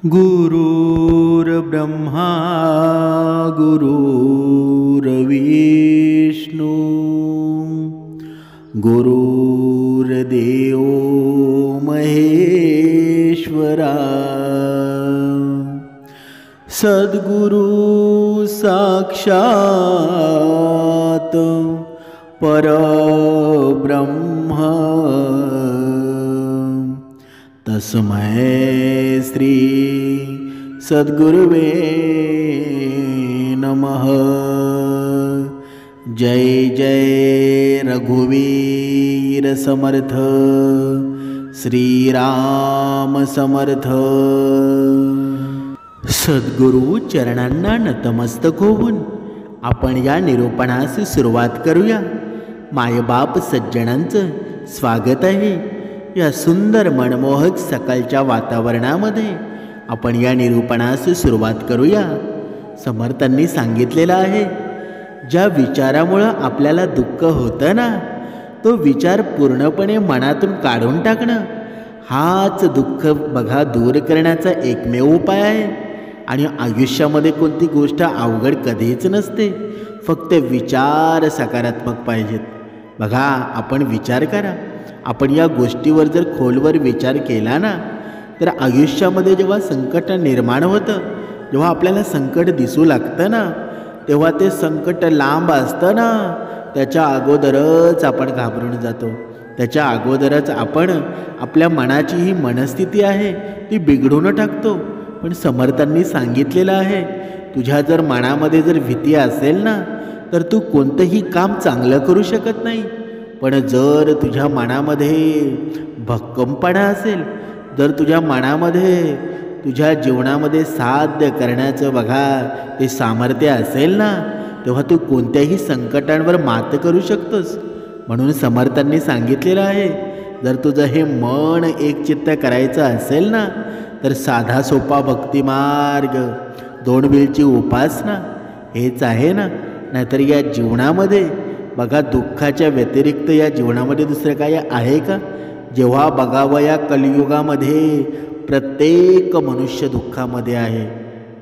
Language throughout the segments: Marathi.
गुरुर्ब्रह्मा गुरुर्विष्णू गुरुर्देव महेश्वरा सद्गुरु साक्षात परब्रह्म तस्मै श्री सद्गुरुवे नमः। जय जय रघुवीर समर्थ श्रीराम समर्थ। सद्गुरु चरणांना नतमस्तक होऊन आपण या निरूपणास सुरुवात करूया। मायबाप सज्जनांचं स्वागत आहे। या सुंदर मनमोहक सकाळच्या वातावरणामध्ये आपण या निरूपणास सुरुवात करूया। समर्थांनी सांगितलेलं आहे, ज्या विचारामुळं आपल्याला दुःख होतं ना, तो विचार पूर्णपणे मनातून काढून टाकणं हाच दुःख बघा दूर करण्याचा एकमेव उपाय आहे। आणि आयुष्यामध्ये कोणती गोष्ट अवघड कधीच नसते, फक्त विचार सकारात्मक पाहिजेत। बघा, आपण विचार करा, आपण या गोष्टीवर जर खोलवर विचार केला ना, तर आयुष्यामध्ये जेव्हा संकट निर्माण होतं, जेव्हा आपल्याला संकट दिसू लागतं ना, तेव्हा ते संकट लांब असतं ना, त्याच्या अगोदरच आपण घाबरून जातो। त्याच्या अगोदरच आपण आपल्या मनाची ही मनस्थिती आहे ती बिघडून टाकतो। पण समर्थांनी सांगितलेलं आहे, तुझ्या जर मनामध्ये जर भीती असेल ना, तर तू कोणतंही काम चांगलं करू शकत नाही। पण जर तुझ्या मनामध्ये भक्कमपणा असेल, जर तुझ्या मनामध्ये तुझ्या जीवनामध्ये साध्य करण्याचं बघा ते सामर्थ्य असेल ना, तेव्हा तू कोणत्याही संकटांवर मात करू शकतोस। म्हणून समर्थांनी सांगितलेलं आहे, जर तुझं हे मन एकचित्त करायचं असेल ना, तर साधा सोपा भक्तिमार्ग, 2 वेळची उपासना हेच आहे ना। नाहीतर या जीवनामध्ये बघा दुःखाच्या व्यतिरिक्त या जीवनामध्ये दुसरं काय आहे का? जेव्हा बघावं या कलियुगामध्ये प्रत्येक मनुष्य दुःखामध्ये आहे।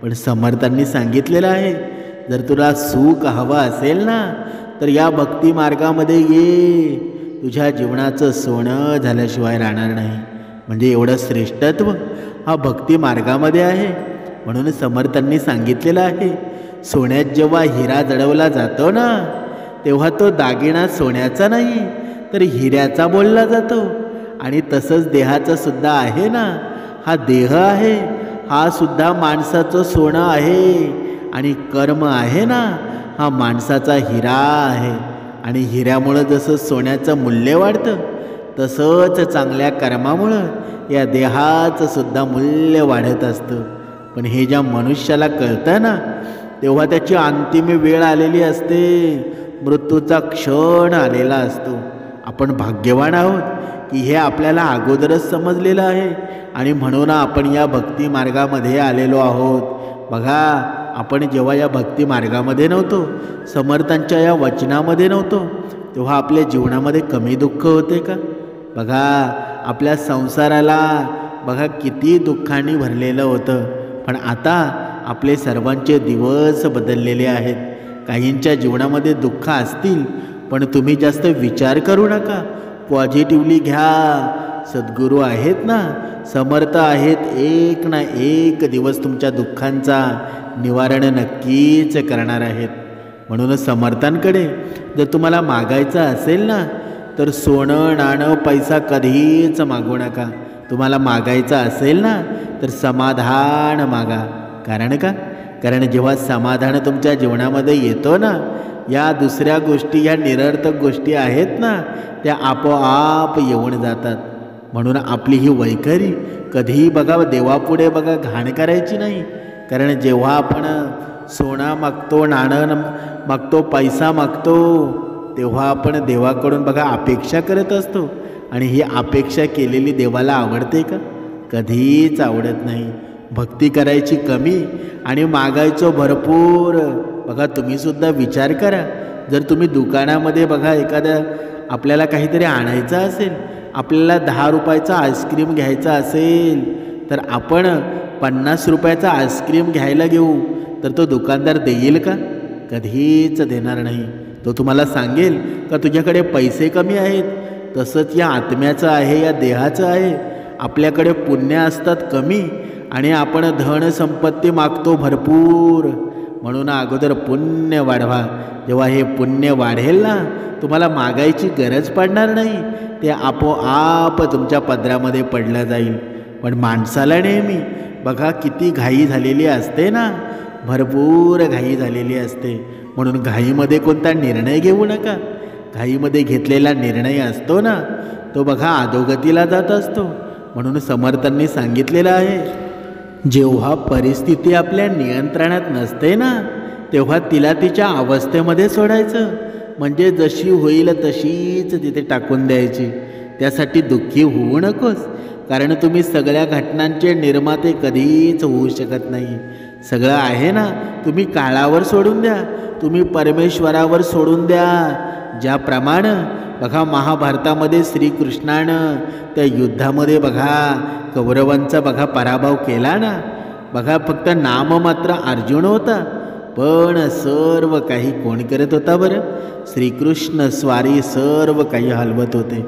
पण समर्थांनी सांगितलेलं आहे, जर तुला सुख हवं असेल ना, तर या भक्ती मार्गामध्ये ये, तुझ्या जीवनाचं सोनं झाल्याशिवाय राहणार नाही। म्हणजे एवढं श्रेष्ठत्व हा भक्ती मार्गामध्ये आहे। म्हणून समर्थांनी सांगितलेलं आहे, सोन्यात जेव्हा हिरा जडवला जातो ना, तेव्हा तो दागिना सोन्याचा नाही तर हिऱ्याचा बोलला जातो। आणि तसंच देहाचं सुद्धा आहे ना, हा देह आहे, हा सुद्धा माणसाचं सोनं आहे। आणि कर्म आहे ना, हा माणसाचा हिरा आहे। आणि हिऱ्यामुळं जसं सोन्याचं मूल्य वाढतं, तसंच चांगल्या कर्मामुळं या देहाचं सुद्धा मूल्य वाढत असतं। पण हे ज्या मनुष्याला कळतं ना, तेव्हा त्याची अंतिम वेळ आलेली असते, मृत्यूचा क्षण आलेला असतो। आपण भाग्यवान आहोत की हे आपल्याला अगोदरच समजलेलं आहे, आणि म्हणून आपण या भक्ती मार्गामध्ये आलेलो आहोत। बघा, आपण जेव्हा या भक्ती मार्गामध्ये नव्हतो, समर्थांच्या या वचनामध्ये नव्हतो, तेव्हा आपल्या जीवनामध्ये कमी दुःख होते का? बघा, आपल्या संसाराला बघा किती दुःखाने भरलेलं होतं। पण आता आपले सर्वांचे दिवस बदललेले आहेत। काहींच्या जीवनामध्ये दुःख असतील, पण तुम्ही जास्त विचार करू नका, पॉझिटिव्हली घ्या। सद्गुरू आहेत ना, समर्थ आहेत, एक ना एक दिवस तुमच्या दुःखांचा निवारण नक्कीच करणार आहेत। म्हणून समर्थांकडे जर तुम्हाला मागायचं असेल ना, तर सोनं नाणं पैसा कधीच मागू नका। तुम्हाला मागायचं असेल ना, तर समाधान मागा। कारण का? कारण जेव्हा समाधान तुमच्या जीवनामध्ये येतो ना, या दुसऱ्या गोष्टी, या निरर्थक गोष्टी आहेत ना, त्या आपोआप येऊन जातात। म्हणून आपली ही वैखरी कधीही बघा देवापुढे बघा घाण करायची नाही। कारण जेव्हा आपण सोना मागतो, नाणं मागतो, पैसा मागतो, तेव्हा आपण देवाकडून बघा अपेक्षा करत असतो। आणि ही अपेक्षा केलेली देवाला आवडते का? कधीच आवडत नाही। भक्ती करायची कमी आणि मागायचं भरपूर। बघा, तुम्ही सुद्धा विचार करा, जर तुम्ही दुकानामध्ये बघा एखाद्या आपल्याला काहीतरी आणायचं असेल, आपल्याला 10 रुपयाचा आईस्क्रीम घ्यायचा असेल, तर आपण 50 रुपयाचा आईस्क्रीम घ्यायला घेऊ तर तो दुकानदार देईल का? कधीच देणार नाही. तो तुम्हाला सांगेल का तुझ्याकडे पैसे कमी आहेत. तसंच या आत्म्याचं आहे, या देहाचं आहे. आपल्याकडे पुण्य असतात कमी आणि आपण धन संपत्ती मागतो भरपूर. म्हणून अगोदर पुण्य वाढवा. जेव्हा हे पुण्य वाढेल ना, तुम्हाला मागायची गरज पडणार नाही. ते आपोआप तुमच्या पदरामध्ये पडलं जाईल. पण माणसाला नेहमी बघा किती घाई झालेली असते ना, भरपूर घाई झालेली असते. म्हणून घाईमध्ये कोणता निर्णय घेऊ नका. घाईमध्ये घेतलेला निर्णय असतो ना, तो बघा अधोगतीला जात असतो. म्हणून समर्थांनी सांगितलेलं आहे, जेव्हा परिस्थिती आपल्या नियंत्रणात नसते ना, तेव्हा तिला तिच्या अवस्थेमध्ये सोडायचं. म्हणजे जशी होईल तशीच तिथे टाकून द्यायची. त्यासाठी दुःखी होऊ नकोस, कारण तुम्ही सगळ्या घटनांचे निर्माते कधीच होऊ शकत नाही. सगळं आहे ना, तुम्ही काळावर सोडून द्या, तुम्ही परमेश्वरावर सोडून द्या. ज्याप्रमाणे बघा महाभारतामध्ये श्रीकृष्णानं त्या युद्धामध्ये बघा कौरवांचा बघा पराभव केला ना. बघा फक्त नाममात्र अर्जुन होता, पण सर्व काही कोण करत होता बरं? श्रीकृष्ण स्वारी सर्व काही हलवत होते.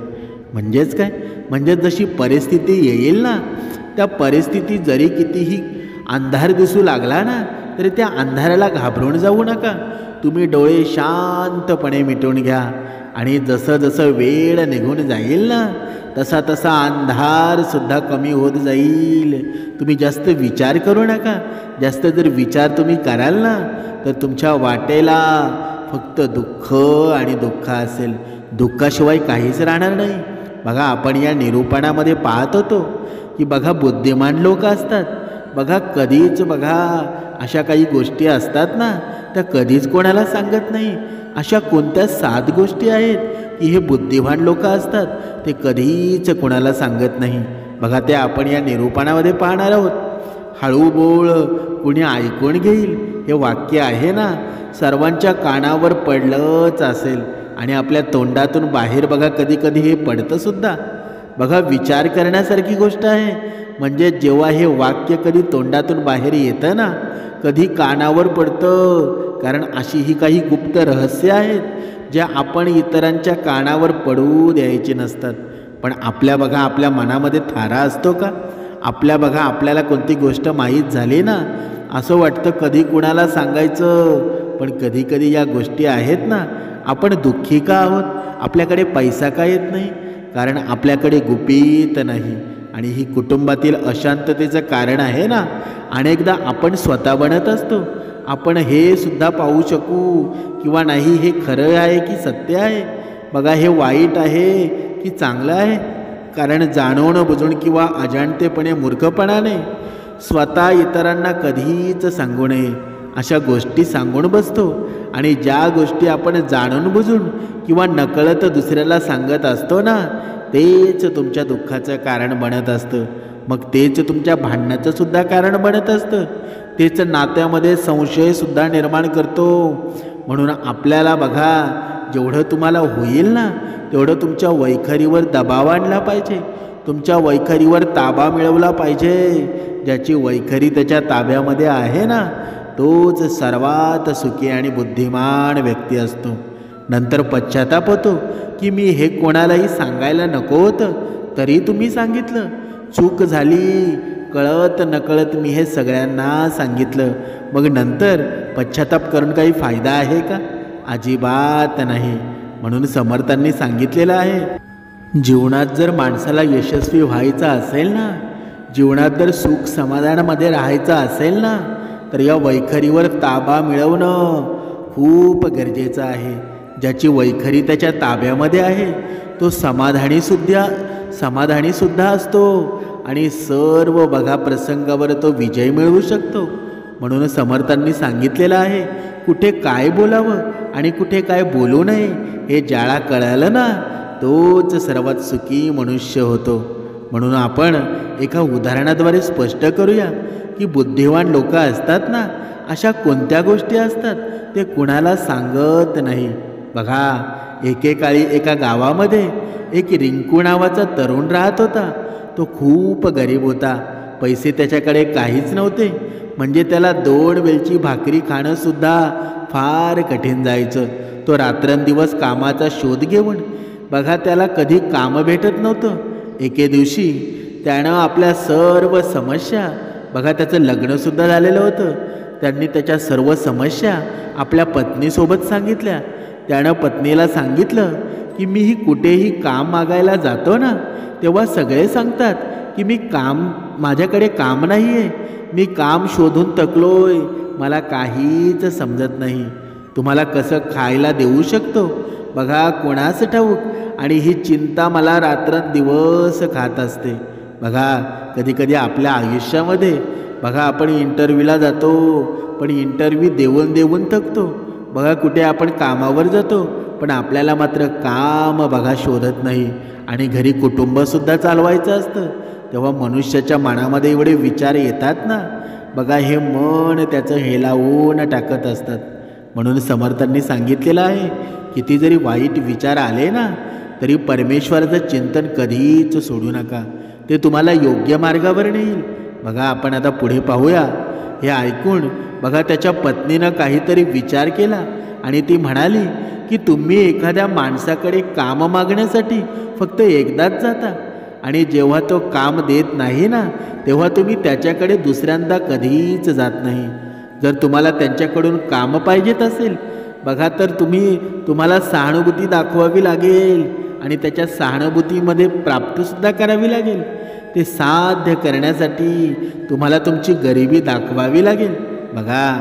म्हणजेच काय? म्हणजे जशी परिस्थिती येईल ना, त्या परिस्थिती जरी कितीही अंधार दिसू लागला ना, तरी त्या अंधाराला घाबरून जाऊ नका. तुम्ही डोळे शांतपणे मिटवून घ्या आणि जसं जसं वेळ निघून जाईल ना, तसा तसा अंधारसुद्धा कमी होत जाईल. तुम्ही जास्त विचार करू नका. जास्त जर विचार तुम्ही कराल ना, तर तुमच्या वाटेला फक्त दुःख आणि दुःख असेल. दुःखाशिवाय काहीच राहणार नाही. बघा आपण या निरूपणामध्ये पाहत होतो की बघा बुद्धिमान लोक असतात. बघा कधीच बघा अशा काही गोष्टी असतात ना, त्या कधीच कोणाला सांगत नाही. अशा कोणत्या 7 गोष्टी आहेत की हे बुद्धिमान लोक असतात, ते कधीच कोणाला सांगत नाही. बघा ते आपण या निरूपणामध्ये पाहणार आहोत. हळू बोल, कुणी ऐकून घेईल, हे वाक्य आहे ना, सर्वांच्या कानावर पडलंच असेल आणि आपल्या तोंडातून बाहेर बघा कधी कधी हे पडतंसुद्धा. बघा विचार करण्यासारखी गोष्ट आहे. म्हणजे जेव्हा हे वाक्य कधी तोंडातून बाहेर येतं ना, कधी कानावर पडतं. कारण अशी ही काही गुप्त रहस्य आहेत ज्या आपण इतरांच्या कानावर पडू द्यायची नसतात. पण आपल्या बघा आपल्या मनामध्ये थारा असतो का? आपल्याला कोणती गोष्ट माहीत झाली ना, असं वाटतं कधी कुणाला सांगायचं. पण कधी कधी या गोष्टी आहेत ना, आपण दुःखी का आहोत? आपल्याकडे पैसा का येत नाही? कारण आपल्याकडे गुपित नाही. आणि ही कुटुंबातील अशांततेचं कारण आहे ना. अनेकदा आपण स्वतः बनत असतो. आपण हे सुद्धा पाहू शकू किंवा नाही हे खरं आहे की सत्य आहे, बघा हे वाईट आहे की चांगलं आहे. कारण जाणून बुजून किंवा अजाणतेपणे मूर्खपणाने स्वतः इतरांना कधीच सांगू नये अशा गोष्टी सांगून बसतो. आणि ज्या गोष्टी आपण जाणून बुजून किंवा नकळत दुसऱ्याला सांगत असतो ना, तेच तुमच्या दुःखाचं कारण बनत असतं. मग तेच तुमच्या भांडणाचं सुद्धा कारण बनत असतं. तेच नात्यामध्ये संशयसुद्धा निर्माण करतो. म्हणून आपल्याला बघा जेवढं तुम्हाला होईल ना, तेवढं तुमच्या वैखरीवर दबाव आणला पाहिजे. तुमच्या वैखरीवर ताबा मिळवला पाहिजे. ज्याची वैखरी त्याच्या ताब्यामध्ये आहे ना, तोच सर्वात सुखी आणि बुद्धिमान व्यक्ती असतो. नंतर पश्चाताप होतो की मी हे कोणालाही सांगायला नको होतं, तरी तुम्ही सांगितलं. चूक झाली, कळत नकळत मी हे सगळ्यांना सांगितलं. मग नंतर पश्चाताप करून काही फायदा आहे का? अजिबात नाही. म्हणून समर्थांनी सांगितलेलं आहे, जीवनात जर माणसाला यशस्वी व्हायचं असेल ना, जीवनात जर सुख समाधानामध्ये राहायचं असेल ना, तर या वैखरीवर ताबा मिळवणं खूप गरजेचं आहे. ज्याची वैखरी त्याच्या ताब्यामध्ये आहे तो समाधानीसुद्धा असतो आणि सर्व बघा प्रसंगावर तो विजय मिळवू शकतो. म्हणून समर्थांनी सांगितलेलं आहे, कुठे काय बोलावं आणि कुठे काय बोलू नये हे ज्याला कळलं ना, तोच सर्वात सुखी मनुष्य होतो. म्हणून आपण एका उदाहरणाद्वारे स्पष्ट करूया की बुद्धिवान लोक असतात ना, अशा कोणत्या गोष्टी असतात ते कुणाला सांगत नाही. बघा एकेकाळी एका गावामध्ये एक रिंकू नावाचा तरुण राहत होता. तो खूप गरीब होता. पैसे त्याच्याकडे काहीच नव्हते, म्हणजे त्याला 2 वेळची भाकरी खाणंसुद्धा फार कठीण जायचं. तो रात्रंदिवस कामाचा शोध घेऊन बघा त्याला कधी काम भेटत नव्हतं. एके दिवशी त्यानं आपल्या सर्व समस्या, बघा त्याचं लग्नसुद्धा झालेलं होतं, त्यांनी त्याच्या सर्व समस्या आपल्या पत्नीसोबत सांगितल्या. त्यानं पत्नीला सांगितलं की मीही कुठेही काम मागायला जातो ना, तेव्हा सगळे सांगतात की माझ्याकडे काम नाही आहे, मी काम शोधून थकलोय, मला काहीच समजत नाही, तुम्हाला कसं खायला देऊ शकतो बघा कोणास ठाऊक, आणि ही चिंता मला रात्रंदिवस खात असते. बघा कधीकधी आपल्या आयुष्यामध्ये बघा आपण इंटरव्ह्यूला जातो, पण इंटरव्ह्यू देऊन देऊन थकतो. बघा कुठे आपण कामावर जातो, पण आपल्याला मात्र काम बघा शोधत नाही, आणि घरी कुटुंबसुद्धा चालवायचं असतं. तेव्हा मनुष्याच्या मनामध्ये एवढे विचार येतात ना, बघा हे मन त्याचं हेलावून टाकत असतात. म्हणून समर्थांनी सांगितलेलं आहे, किती जरी वाईट विचार आले ना, तरी परमेश्वराचं चिंतन कधीच सोडू नका, ते तुम्हाला योग्य मार्गावर नेईल. बघा आपण आता पुढे पाहूया. हे ऐकून बघा त्याच्या पत्नीनं काहीतरी विचार केला, आणि ती म्हणाली की तुम्ही एखाद्या माणसाकडे काम मागण्यासाठी फक्त एकदाच जाता, आणि जेव्हा तो काम देत नाही ना, तेव्हा तुम्ही त्याच्याकडे दुसऱ्यांदा कधीच जात नाही. जर तुम्हाला त्यांच्याकडून काम पाहिजेत असेल बघा, तर तुम्हाला सहानुभूती दाखवावी लागेल, आणि त्याच्या सहानुभूतीमध्ये प्राप्तसुद्धा करावी लागेल. ते साध्य करण्यासाठी तुम्हाला तुमची गरिबी दाखवावी लागेल. बघा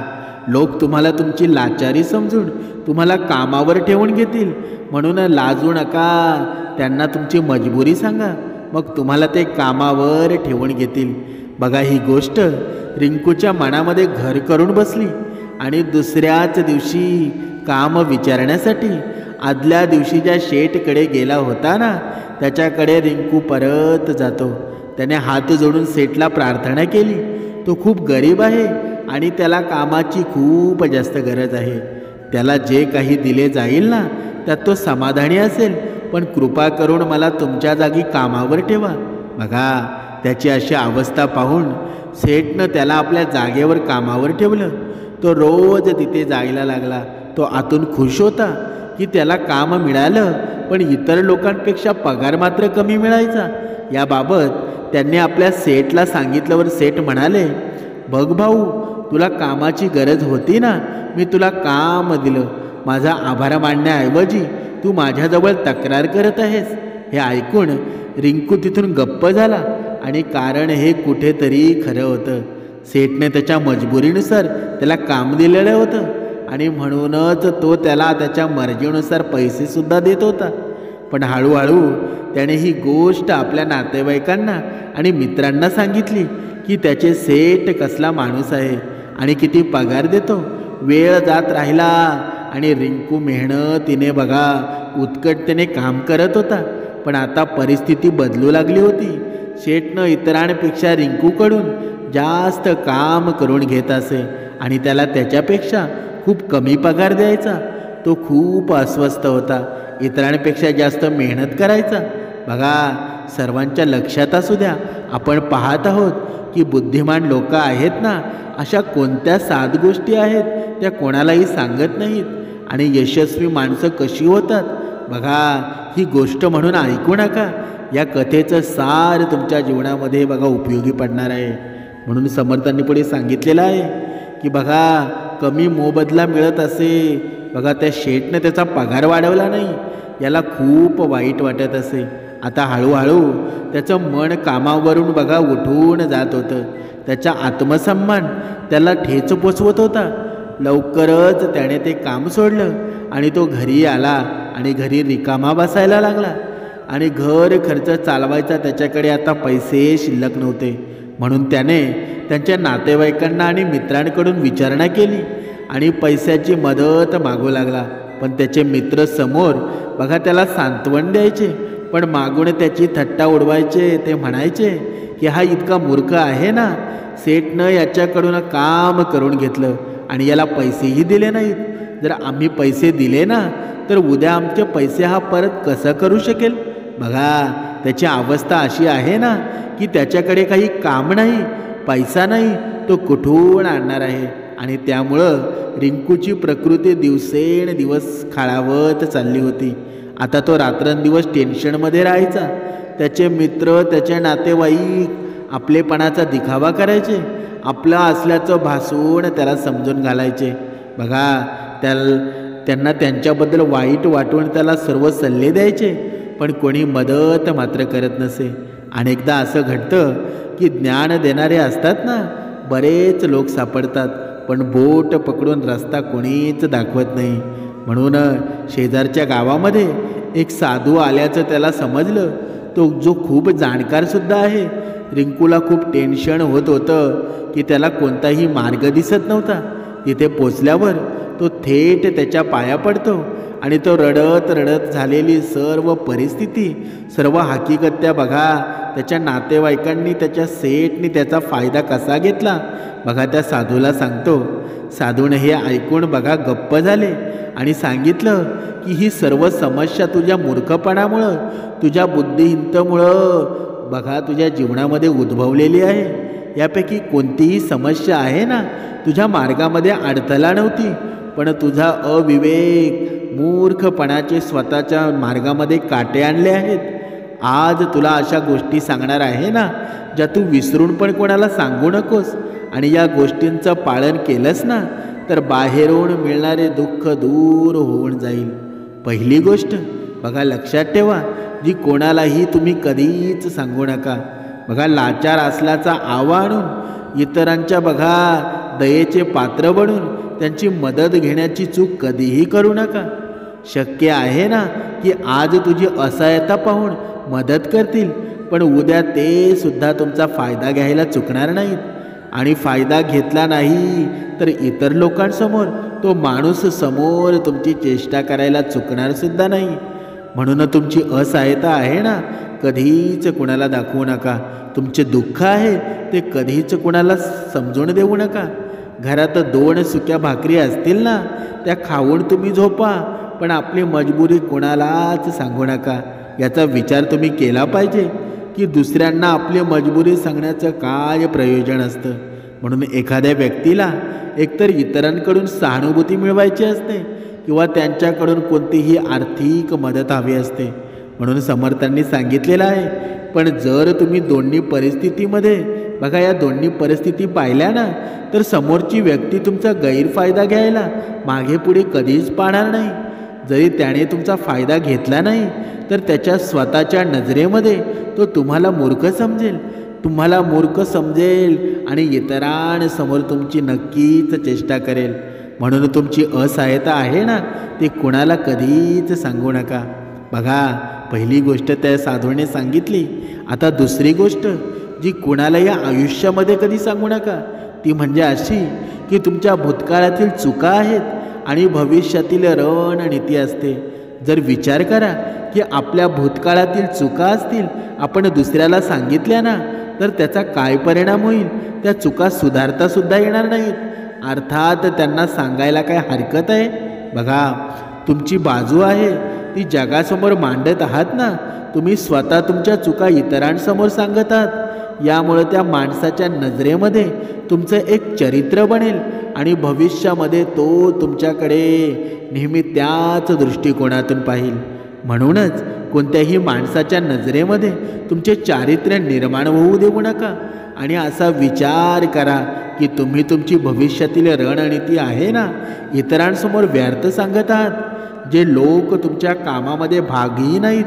लोक तुम्हाला तुमची लाचारी समजून तुम्हाला कामावर ठेवून घेतील, म्हणून लाजू नका, त्यांना तुमची मजबुरी सांगा, मग तुम्हाला ते कामावर ठेवून घेतील. बघा ही गोष्ट रिंकूच्या मनामध्ये घर करून बसली, आणि दुसऱ्याच दिवशी काम विचारण्यासाठी आदल्या दिवशी ज्या शेठकडे गेला होता ना, त्याच्याकडे रिंकू परत जातो. त्याने हात जोडून सेठला प्रार्थना केली, तो खूप गरीब आहे आणि त्याला कामाची खूप जास्त गरज आहे. त्याला जे काही दिले जाईल ना, त्यात तो समाधानी असेल, पण कृपा करून मला तुमच्या जागी कामावर ठेवा. बघा त्याची अशी अवस्था पाहून सेठनं त्याला आपल्या जागेवर कामावर ठेवलं. तो रोज तिथे जायला लागला. तो आतून खुश होता की त्याला काम मिळालं, पण इतर लोकांपेक्षा पगार मात्र कमी मिळायचा. याबाबत त्यांनी आपल्या सेठला सांगितल्यावर सेठ म्हणाले, बघ भाऊ, तुला कामाची गरज होती ना, मी तुला काम दिलं, माझा आभार मानण्याऐवजी तू माझ्याजवळ तक्रार करत आहेस. हे ऐकून रिंकू तिथून गप्प झाला, आणि कारण हे कुठेतरी खरं होतं. सेठने त्याच्या मजबुरीनुसार त्याला काम दिलेलं होतं, आणि म्हणूनच तो त्याला त्याच्या मर्जीनुसार पैसेसुद्धा देत होता. पण हळूहळू त्याने ही गोष्ट आपल्या नातेवाईकांना आणि मित्रांना सांगितली की त्याचे सेठ कसला माणूस आहे आणि किती पगार देतो. वेळ जात राहिला आणि रिंकू मेहनतीने बघा उत्कटतेने काम करत होता. पण आता परिस्थिती बदलू लागली होती. शेठनं इतरांपेक्षा रिंकूकडून जास्त काम करून घेत असे, आणि त्याला त्याच्यापेक्षा खूप कमी पगार द्यायचा. तो खूप अस्वस्थ होता, इतरांपेक्षा जास्त मेहनत करायचा. बघा सर्वांच्या लक्षात असू द्या, आपण पाहत आहोत की बुद्धिमान लोक आहेत ना, अशा कोणत्या 7 गोष्टी आहेत त्या कोणालाही सांगत नाहीत. आणि यशस्वी माणसं कशी होतात बघा, ही गोष्ट म्हणून ऐकू नका. या कथेचं सार तुमच्या जीवनामध्ये बघा उपयोगी पडणार आहे. म्हणून समर्थांनी पुढे सांगितलेलं आहे की बघा कमी मोबदला मिळत असे, बघा त्या शेठनं त्याचा पगार वाढवला नाही, याला खूप वाईट वाटत असे. आता हळूहळू त्याचं मन कामावरून बघा उठून जात होतं. त्याचा आत्मसन्मान त्याला ठेच पोचवत होता. लवकरच त्याने ते काम सोडलं आणि तो घरी आला आणि घरी रिकामा बसायला लागला. आणि घर खर्च चालवायचा त्याच्याकडे आता पैसे शिल्लक नव्हते. म्हणून त्याने त्यांच्या नातेवाईकांना आणि मित्रांकडून विचारणा केली आणि पैशाची मदत मागू लागला. पण त्याचे मित्र समोर बघा त्याला सांत्वन द्यायचे, पण मागून त्याची थट्टा उडवायचे. ते म्हणायचे की हा इतका मूर्ख आहे ना, सेठनं याच्याकडून काम करून घेतलं आणि याला पैसेही दिले नाहीत. जर आम्ही पैसे दिले ना, तर उद्या आमचे पैसे हा परत कसं करू शकेल. बघा त्याची अवस्था अशी आहे ना की त्याच्याकडे काही काम नाही, पैसा नाही, तो कुठून आणणार आहे. आणि त्यामुळं रिंकूची प्रकृती दिवसेंदिवस खालावत चालली होती. आता तो रात्रंदिवस टेन्शनमध्ये राहायचा. त्याचे मित्र, त्याचे नातेवाईक आपलेपणाचा दिखावा करायचे, आपलं असल्याचं भासून त्याला समजून घालायचे. बघा त्यांना त्यांच्याबद्दल वाईट वाटून त्याला सर्व सल्ले द्यायचे, पण कोणी मदत मात्र करत नसे. अनेकदा असं घडतं की ज्ञान देणारे असतात ना, बरेच लोक सापडतात, पण बोट पकडून रस्ता कोणीच दाखवत नाही. म्हणून शेजारच्या गावामध्ये एक साधू आल्याचं त्याला समजलं. तो जो खूप जाणकारसुद्धा आहे. रिंकूला खूप टेन्शन होत होतं की त्याला कोणताही मार्ग दिसत नव्हता. तिथे पोचल्यावर तो थेट त्याच्या पाया पडतो आणि तो रडत रडत झालेली सर्व परिस्थिती, सर्व हकीकत त्या बघा त्याच्या नातेवाईकांनी, त्याच्या सेठनी त्याचा फायदा कसा घेतला बघा त्या साधूला सांगतो. साधूने हे ऐकून बघा गप्प झाले आणि सांगितलं की ही सर्व समस्या तुझ्या मूर्खपणामुळं, तुझ्या बुद्धिहीनतेमुळं बघा तुझ्या जीवनामध्ये उद्भवलेली आहे. यापैकी कोणतीही समस्या आहे ना तुझ्या मार्गामध्ये अडथळा नव्हती, पण तुझा अविवेक, मूर्खपणाचे स्वतःच्या मार्गामध्ये काटे आणले आहेत. आज तुला अशा गोष्टी सांगणार आहे ना ज्या तू विसरून पण कोणाला सांगू नकोस. आणि या गोष्टींचं पालन केलंस ना तर बाहेरून मिळणारे दुःख दूर होऊन जाईल. पहिली गोष्ट बघा लक्षात ठेवा, जी कोणालाही तुम्ही कधीच सांगू नका. बघा लाचार असल्याचा आवा आणून इतरांच्या बघा दयेचे पात्र बनून त्यांची मदत घेण्याची चूक कधीही करू नका. शक्य आहे ना की आज तुझी असहायता पाहून मदत करतील, पण उद्या ते सुद्धा तुमचा फायदा घ्यायला चुकणार नाहीत. आणि फायदा घेतला नाही तर इतर लोकांसमोर, तो माणूस समोर तुमची चेष्टा करायला चुकणार सुद्धा नाही. म्हणून तुमची असहायता आहे ना कधीच कुणाला दाखवू नका. तुमचे दुःख आहे ते कधीच कुणाला समजून देऊ नका. घरात 2 सुक्या भाकरी असतील ना त्या खाऊन तुम्ही झोपा, पण आपली मजबुरी कोणालाच सांगू नका. याचा विचार तुम्ही केला पाहिजे की दुसऱ्यांना आपली मजबुरी सांगण्याचं काय प्रयोजन असतं. म्हणून एखाद्या व्यक्तीला एकतर इतरांकडून सहानुभूती मिळवायची असते किंवा त्यांच्याकडून कोणतीही आर्थिक मदत हवी असते. म्हणून समर्थांनी सांगितलेलं आहे, पण जर तुम्ही दोन्ही परिस्थितीमध्ये बघा या दोन्ही परिस्थिती पाहिल्या ना तर समोरची व्यक्ती तुमचा गैरफायदा घ्यायला मागे पुढे कधीच पाहणार नाही. जरी त्याने तुमचा फायदा घेतला नाही तर त्याच्या स्वतःच्या नजरेमध्ये तो तुम्हाला मूर्ख समजेल आणि इतरांसमोर तुमची नक्कीच चेष्टा करेल. म्हणून तुमची असहायता आहे ना ती कुणाला कधीच सांगू नका. बघा पहिली गोष्ट त्या साधूने सांगितली. आता दुसरी गोष्ट जी कुणाला या आयुष्यामध्ये कधी सांगू नका ती म्हणजे अशी की तुमच्या भूतकाळातील चुका आहेत आणि भविष्यातील रणनीती असते. जर विचार करा की आपल्या भूतकाळातील चुका असतील, आपण दुसऱ्याला सांगितल्या ना तर त्याचा काय परिणाम होईल. त्या चुका सुधारता सुद्धा येणार नाहीत. अर्थात त्यांना सांगायला काय हरकत आहे. बघा तुमची बाजू आहे ती जगासमोर मांडत आहात ना, तुम्ही स्वतः तुमच्या चुका इतरांसमोर सांगत आहात. यामुळे त्या माणसाच्या नजरेमध्ये तुमचं एक चरित्र बनेल आणि भविष्यामध्ये तो तुमच्याकडे नेहमी त्याच दृष्टिकोनातून पाहिल. म्हणूनच कोणत्याही माणसाच्या नजरेमध्ये तुमचे चारित्र्य निर्माण होऊ देऊ नका आणि असा विचार करा की तुम्ही तुमची भविष्यातील रणनीती आहे ना इतरांसमोर व्यर्थ सांगत आहात. जे लोक तुमच्या कामामध्ये भागही नाहीत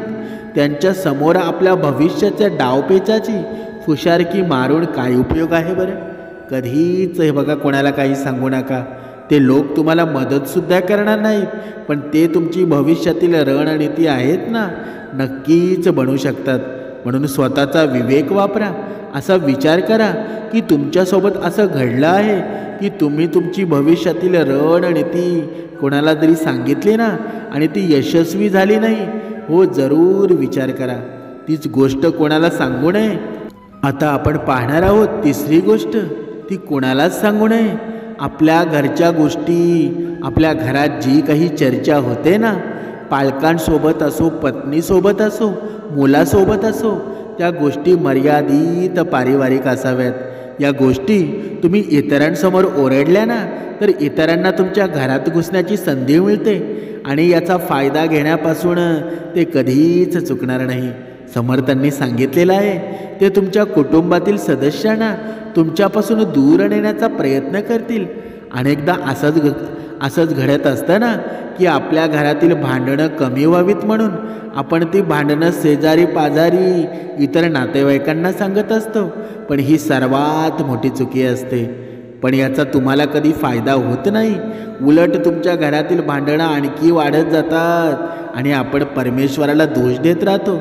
त्यांच्या समोर आपल्या भविष्याच्या डावपेचाची फुशारकी मारून काय उपयोग आहे बरं. कधीच हे बघा कोणाला काही सांगू नका. ते लोक तुम्हाला मदतसुद्धा करणार नाहीत, पण ते तुमची भविष्यातील रणनीती आहेत ना नक्कीच बनवू शकतात. म्हणून स्वतःचा विवेक वापरा. असा विचार करा की तुमच्यासोबत असं घडलं आहे की तुम्ही तुमची भविष्यातील रणनीती कोणाला तरी सांगितली ना आणि ती यशस्वी झाली नाही. हो जरूर विचार करा, तीच गोष्ट कोणाला सांगू नये. आता आपण पाहणार आहोत तिसरी गोष्ट, ती कोणालाच सांगू नये. आपल्या घरच्या गोष्टी, आपल्या घरात जी काही चर्चा होते ना पालकांसोबत असो, पत्नीसोबत असो, मुलासोबत असो, त्या गोष्टी मर्यादित पारिवारिक असाव्यात। या गोष्टी तुम्ही इतरांसमोर ओरडल्या ना तर इतरांना तुमच्या घरात घुसण्याची संधी मिळते आणि याचा फायदा घेण्यापासून ते कधीच चुकणार नाही। समर्थांनी सांगितलेलं आहे ते तुमच्या कुटुंबातील सदस्यांना तुमच्यापासून दूर नेण्याचा प्रयत्न करतील। अनेकदा असंच घडत असतं ना की आपल्या घरातील भांडणं कमी व्हावीत म्हणून आपण ती भांडणं शेजारी पाजारी इतर नातेवाईकांना सांगत असतो, पण ही सर्वात मोठी चुकी असते। पण याचा तुम्हाला कधी फायदा होत नाही, उलट तुमच्या घरातील भांडणं आणखी वाढत जातात आणि आपण परमेश्वराला दोष देत राहतो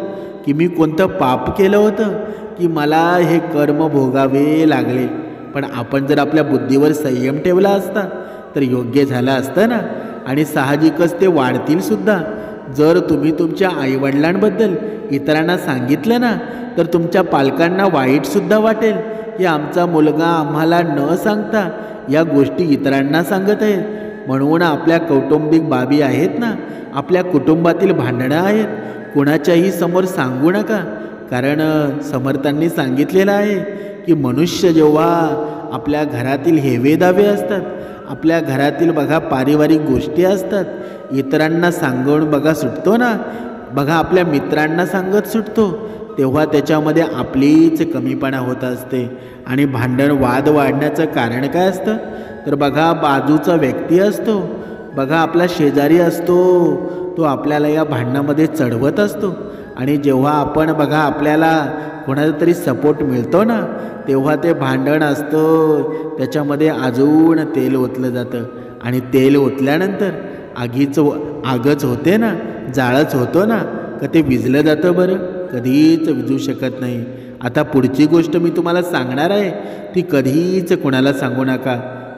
की मी कोणतं पाप केलं होतं की मला हे कर्म भोगावे लागले। पण आपण जर आपल्या बुद्धीवर संयम ठेवला असता तर योग्य झालं असतं ना, आणि साहजिकच ते वाढतील सुद्धा। जर तुम्ही तुमच्या आईवडिलांबद्दल इतरांना सांगितलं ना तर तुमच्या पालकांना वाईटसुद्धा वाटेल की आमचा मुलगा आम्हाला न सांगता या गोष्टी इतरांना सांगत आहे। म्हणून आपल्या कौटुंबिक बाबी आहेत ना, आपल्या कुटुंबातील भांडणं आहेत, कोणाच्याही समोर सांगू नका। कारण समर्थांनी सांगितलेलं आहे की मनुष्य जेव्हा आपल्या घरातील हेवेदावे असतात, आपल्या घरातील बघा पारिवारिक गोष्टी असतात, इतरांना सांगून बघा सुटतो ना, बघा आपल्या मित्रांना सांगत सुटतो, तेव्हा त्याच्यामध्ये आपलीच कमीपणा होत असते आणि भांडण वाद वाढण्याचं कारण काय असतं तर बघा बाजूचा व्यक्ती असतो, बघा आपला शेजारी असतो, तो आपल्याला या भांडणामध्ये चढवत असतो। आणि जेव्हा आपण बघा आपल्याला कोणाचा तरी सपोर्ट मिळतो ना तेव्हा ते भांडण असतं त्याच्यामध्ये अजून तेल ओतलं जातं आणि तेल ओतल्यानंतर आगच होते ना, जाळच होतो ना, का ते विझलं जातं बरं? कधीच विझू शकत नाही। आता पुढची गोष्ट मी तुम्हाला सांगणार आहे ती कधीच कोणाला सांगू नका।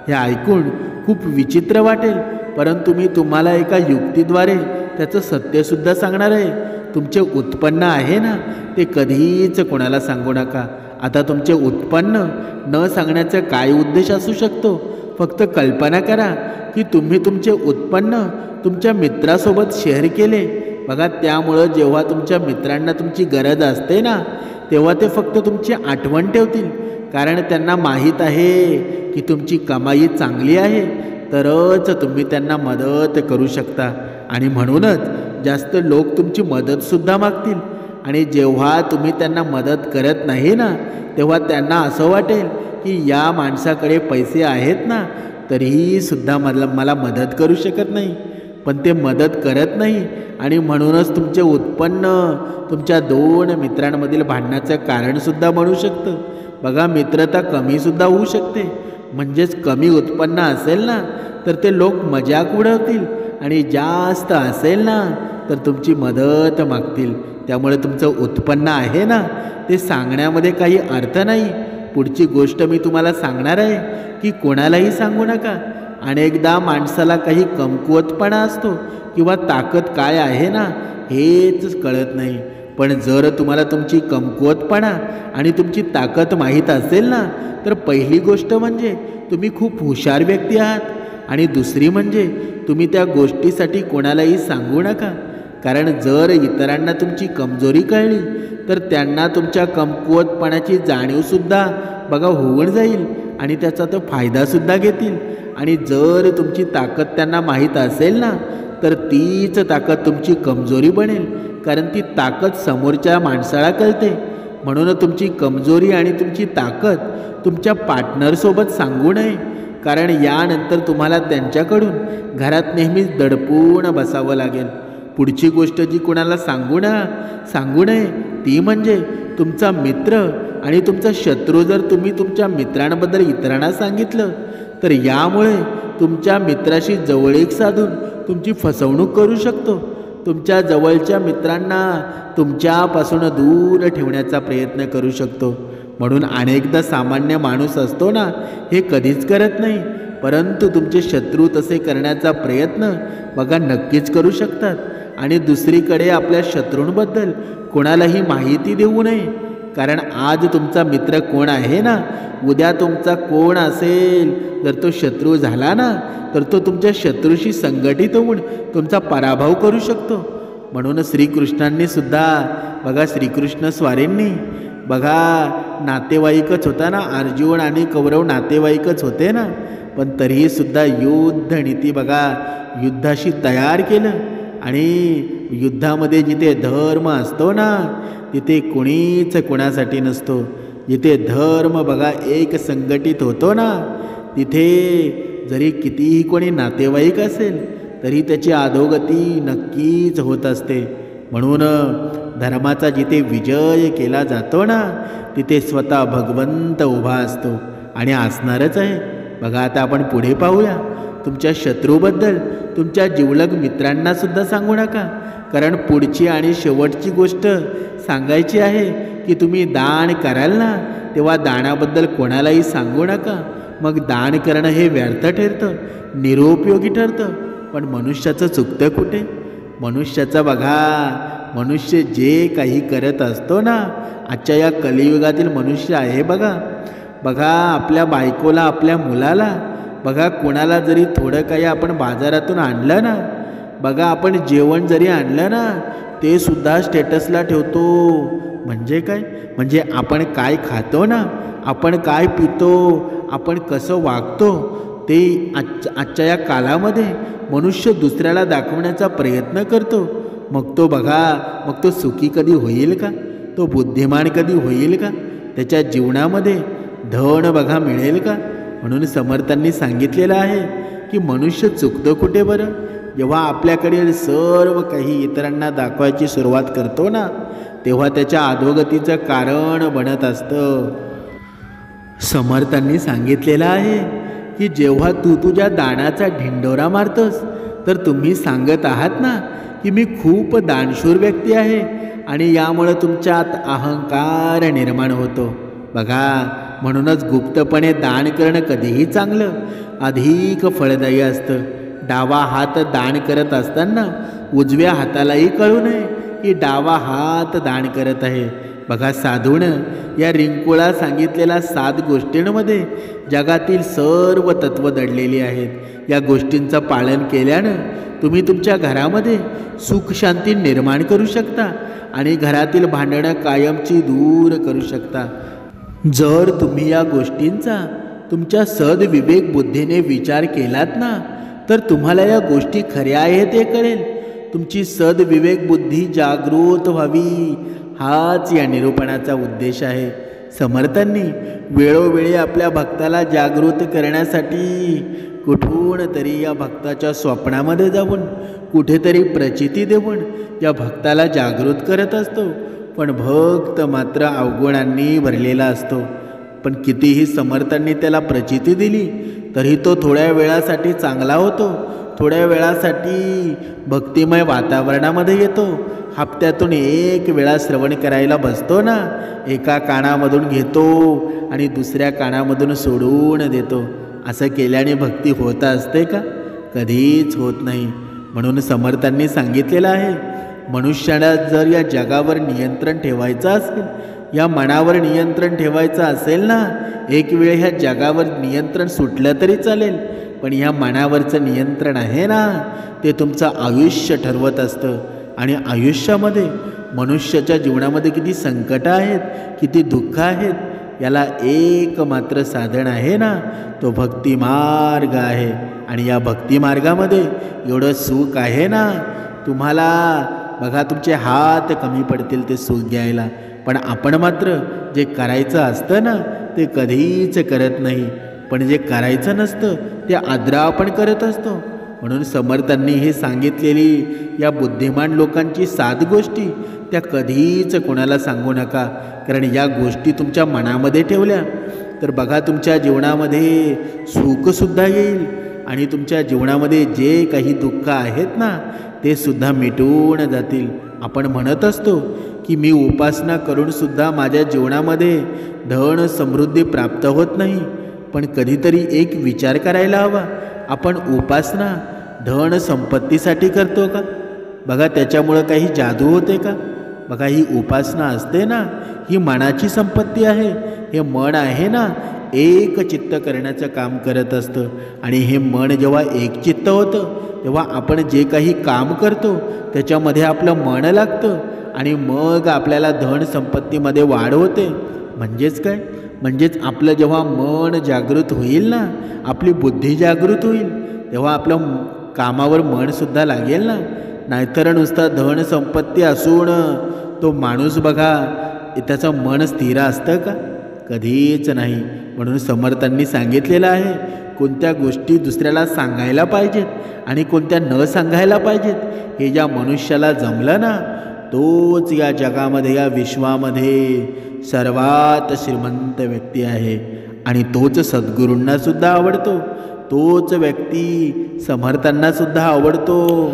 हे ऐकून खूप विचित्र वाटेल, परंतु मी तुम्हाला एका युक्तीद्वारे त्याचं सत्यसुद्धा सांगणार आहे। तुमचे उत्पन्न आहे ना ते कधीच कोणाला सांगू नका। आता तुमचे उत्पन्न न सांगण्याचा काय उद्देश असू शकतो? फक्त कल्पना करा की तुम्ही तुमचे उत्पन्न तुमच्या मित्रासोबत शेअर केले, बघा त्यामुळं जेव्हा तुमच्या मित्रांना तुमची गरज असते ना तेव्हा ते फक्त तुमची आठवण ठेवतील, कारण त्यांना माहीत आहे की तुमची कमाई चांगली आहे तरच तुम्ही त्यांना मदत करू शकता। आणि म्हणूनच जास्त लोक तुमची मदतसुद्धा मागतील आणि जेव्हा तुम्ही त्यांना मदत करत नाही ना तेव्हा त्यांना असं वाटेल की या माणसाकडे पैसे आहेत ना तरीही सुद्धा मला मदत करू शकत नाही, पण ते मदत करत नाही आणि म्हणूनच तुमचे उत्पन्न तुमच्या दोन मित्रांमधील भांडणाचं कारणसुद्धा बनू शकतं। बघा मित्रता कमीसुद्धा होऊ शकते, म्हणजेच कमी उत्पन्न असेल ना तर ते लोक मजाक उडवतील आणि जास्त असेल ना तर तुमची मदत मागतील। त्यामुळे तुमचं उत्पन्न आहे ना ते सांगण्यामध्ये काही अर्थ नाही। पुढची गोष्ट मी तुम्हाला सांगणार आहे की कोणालाही सांगू नका। अनेकदा माणसाला काही कमकुवतपणा असतो किंवा ताकद काय आहे ना हेच कळत नाही, पण जर तुम्हाला तुमची कमकुवतपणा आणि तुमची ताकद माहीत असेल ना तर पहिली गोष्ट म्हणजे तुम्ही खूप हुशार व्यक्ती आहात आणि दुसरी म्हणजे तुम्ही त्या गोष्टीसाठी कोणालाही सांगू नका। कारण जर इतरांना तुमची कमजोरी कळली तर त्यांना तुमच्या कमकुवतपणाची जाणीवसुद्धा बघा होऊन जाईल आणि त्याचा तो फायदासुद्धा घेतील। आणि जर तुमची ताकद त्यांना माहीत असेल ना तर तीच ताकद तुमची कमजोरी बनेल, कारण ती ताकद समोरच्या माणसाला कळते। म्हणून तुमची कमजोरी आणि तुमची ताकद तुमच्या पार्टनरसोबत सांगू नये, कारण यानंतर तुम्हाला त्यांच्याकडून घरात नेहमीच दडपून बसावं लागेल। पुढची गोष्ट जी कोणाला सांगू नये ती म्हणजे तुमचा मित्र आणि तुमचा शत्रू। जर तुम्ही तुमच्या मित्रांबद्दल इतरांना सांगितलं तर यामुळे तुमच्या मित्राशी जवळीक साधून तुमची फसवणूक करू शकतो। तुमच्या जवळच्या मित्रांना तुमच्यापासून दूर ठेवण्याचा प्रयत्न करू शकतो। म्हणून अनेकदा सामान्य माणूस असतो ना हे कधीच करत नाही, परंतु तुमचे शत्रू तसे करण्याचा प्रयत्न बघा नक्कीच करू शकतात। आणि दुसरीकडे आपल्या शत्रूंबद्दल कोणालाही माहिती देऊ नये, कारण आज तुमचा मित्र कोण आहे ना, उद्या तुमचा कोण असेल. जर तो शत्रू झाला ना, तर तो तुमच्या शत्रूशी संघटित होऊन तुमचा पराभव करू शकतो. म्हणून श्रीकृष्णांनी सुद्धा बघा, श्रीकृष्ण स्वारींनी बघा, नातेवाईकच होता ना, अर्जुन आणि कौरव नातेवाईकच होते ना, पण तरीही सुद्धा युद्ध नीती बघा, युद्धाशी तयार केलं. आणि युद्धामध्ये जिथे धर्म असतो ना, तिथे कोणीच कोणासाठी नसतो. जिथे धर्म बघा एक संघटित होतो ना, तिथे जरी कितीही कोणी नातेवाईक असेल तरी त्याची अधोगती नक्कीच होत असते. म्हणून धर्माचा जिथे विजय केला जातो ना, तिथे स्वतः भगवंत उभा असतो आणि असणारच आहे. बघा, आता आपण पुढे पाहूया. तुमच्या शत्रूबद्दल तुमच्या जिवलग मित्रांना सुद्धा सांगू नका, कारण पुढची आणि शेवटची गोष्ट सांगायची आहे की तुम्ही दान कराल ना, तेव्हा दानाबद्दल कोणालाही सांगू नका. मग दान करणं हे व्यर्थ ठरतं, निरुपयोगी ठरतं. पण मनुष्याचं चुकतं कुठे? मनुष्याचं बघा, मनुष्य जे काही करत असतो ना, आजच्या या कलियुगातील मनुष्य आहे बघा, बघा आपल्या बायकोला, आपल्या मुलाला, बघा कोणाला जरी थोडं काही आपण बाजारातून आणलं ना, बघा आपण जेवण जरी आणलं ना, ते सुद्धा स्टेटसला ठेवतो. म्हणजे काय? म्हणजे आपण काय खातो ना, आपण काय पितो, आपण कसं वागतो, ते आजच्या या कालामध्ये मनुष्य दुसऱ्याला दाखवण्याचा प्रयत्न करतो. मग तो बघा, मग तो सुखी कधी होईल का? तो बुद्धिमान कधी होईल का? त्याच्या जीवनामध्ये धन बघा मिळेल का? म्हणून समर्थांनी सांगितलेलं आहे की मनुष्य चुकतो कुठे बरं? जेव्हा आपल्याकडे सर्व काही इतरांना दाखवायची सुरुवात करतो ना, तेव्हा त्याच्या अधोगतीचं कारण बनत असतं. समर्थांनी सांगितलेलं आहे की जेव्हा तू तुझ्या दानाचा ढिंडोरा मारतोस, तर तुम्ही सांगत आहात ना की मी खूप दानशूर व्यक्ती आहे, आणि यामुळे तुमच्यात अहंकार निर्माण होतो. बघा, म्हणूनच गुप्तपणे दान करणं कधीही चांगलं, अधिक फळदायी असतं. डावा हात दान करत असताना उजव्या हातालाही कळू नये की डावा हात दान करत आहे. बघा, साधूनं या रिंकुळा सांगितलेल्या 7 गोष्टींमध्ये जगातील सर्व तत्त्व दडलेली आहेत. या गोष्टींचं पालन केल्यानं तुम्ही तुमच्या घरामध्ये सुख शांती निर्माण करू शकता आणि घरातील भांडणं कायमची दूर करू शकता. जर तुम्ही या गोष्टींचा तुमच्या सद्विवेक बुद्धीने विचार केलात ना, तर तुम्हाला या गोष्टी खऱ्या आहेत हे कळेल. तुमची सद्विवेक बुद्धी जागृत व्हावी, हाच या निरूपणाचा उद्देश आहे. समर्थांनी वेळोवेळी आपल्या भक्ताला जागृत करण्यासाठी कुठून तरी या भक्ताच्या स्वप्नामध्ये जाऊन, कुठेतरी प्रचिती देऊन या भक्ताला जागृत करत असतो. पण भक्त मात्र अवगुणांनी भरलेला असतो. पण कितीही समर्थांनी त्याला प्रचिती दिली तरी तो थोड्या वेळासाठी चांगला होतो, थोड्या वेळासाठी भक्तिमय वातावरणामध्ये येतो. हप्त्यातून 1 वेळा श्रवण करायला बसतो ना, एका कानामधून घेतो आणि दुसऱ्या कानामधून सोडून देतो. असं केल्याने भक्ती होत असते का? कधीच होत नाही. म्हणून समर्थांनी सांगितलेलं आहे, मनुष्याला जर या जगावर नियंत्रण ठेवायचं असेल, या मनावर नियंत्रण ठेवायचं असेल ना, एक वेळ ह्या जगावर नियंत्रण सुटलं तरी चालेल, पण ह्या मनावरचं नियंत्रण आहे ना, ते तुमचं आयुष्य ठरवत असतं. आणि आयुष्यामध्ये मनुष्याच्या जीवनामध्ये किती संकट आहेत, किती दुःख आहेत, याला एक मात्र साधन आहे ना, तो भक्तिमार्ग आहे. आणि या भक्तिमार्गामध्ये एवढं सुख आहे ना, तुम्हाला बघा तुमचे हात कमी पडतील ते सुख घ्यायला. पण आपण मात्र जे करायचं असतं ना, ते कधीच करत नाही. पण जे करायचं नसतं ते आदरा आपण करत असतो. म्हणून समर्थांनी हे सांगितलेली या बुद्धिमान लोकांची 7 गोष्टी त्या कधीच कोणाला सांगू नका. कारण या गोष्टी तुमच्या मनामध्ये ठेवल्या तर बघा तुमच्या जीवनामध्ये सुखसुद्धा येईल आणि तुमच्या जीवनामध्ये जे काही दुःख आहेत ना, ते सुद्धा मिटून जातील. आपण म्हणत असतो की मी उपासना करूनसुद्धा माझ्या जीवनामध्ये धन समृद्धी प्राप्त होत नाही. पण कधीतरी एक विचार करायला हवा, आपण उपासना धन संपत्तीसाठी करतो का? बघा, त्याच्यामुळं काही जादू होते का? बघा ही उपासना असते ना, ही मनाची संपत्ती आहे. हे मन आहे ना, एक चित्त करण्याचं काम करत असतं. आणि हे मन जेव्हा एक चित्त होतं तेव्हा आपण जे काही काम करतो त्याच्यामध्ये आपलं मन लागतं आणि मग आपल्याला धन संपत्तीमध्ये वाढ होते. म्हणजेच काय, म्हणजेच आपलं जेव्हा मन जागृत होईल ना, आपली बुद्धी जागृत होईल, तेव्हा आपलं कामावर मनसुद्धा लागेल ना. नाहीतर नुसतं धन संपत्ती असून तो माणूस बघा त्याचं मन स्थिर असतं का? कधीच नाही. म्हणून समर्थांनी सांगितलेलं आहे, कोणत्या गोष्टी दुसऱ्याला सांगायला पाहिजेत आणि कोणत्या न सांगायला पाहिजेत, हे ज्या मनुष्याला जमलं ना, तोच या जगामध्ये, या विश्वामध्ये सर्वात श्रीमंत व्यक्ती आहे. आणि तोच सद्गुरूंनासुद्धा आवडतो, तोच व्यक्ती समर्थांनासुद्धा आवडतो.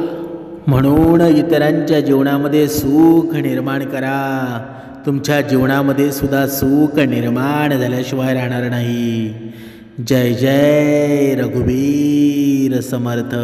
म्हणून इतरांच्या जीवनामध्ये सुख निर्माण करा. तुमच्या जीवनामध्ये सुद्धा सुख निर्माण झाल्याशिवाय राहणार नाही. जय जय रघुवीर समर्थ.